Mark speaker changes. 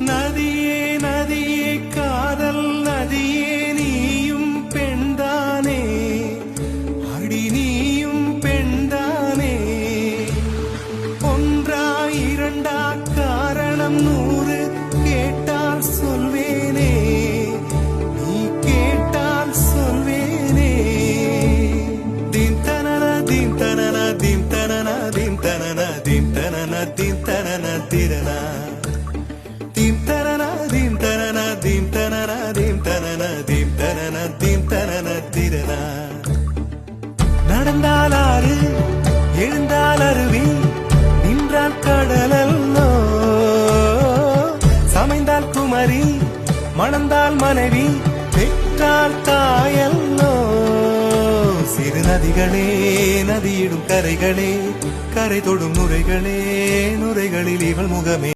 Speaker 1: நதியே நதியே காதல் நதியே நீயும் பெண்தானே அடி நீயும் பெண்தானே ஒன்றா இரண்டா காரணம் 100 கேட்டால் சொல்வேனே நீ கேட்டால் சொல்வேனே தீம் தனன தீம் தனன தீம் தனன தீம் தனன தீம் தனன தீம் தனன திரனா தீம் தனன தீம் தனன தீம் தனன தீம் தனன தீம் தனன தீம் தனன திரனா நடந்தால் ஆறு எழுந்தால் அருவி நின்றால் கடலல்லோ சமைந்தால் குமரி மணந்தால் மனைவி பெற்றால் தாயல்லோ சிறு நதிகளே நதியிடும் கரைகளே கரை தொடும் நுரைகளே நுரைகளில் இவள் முகமே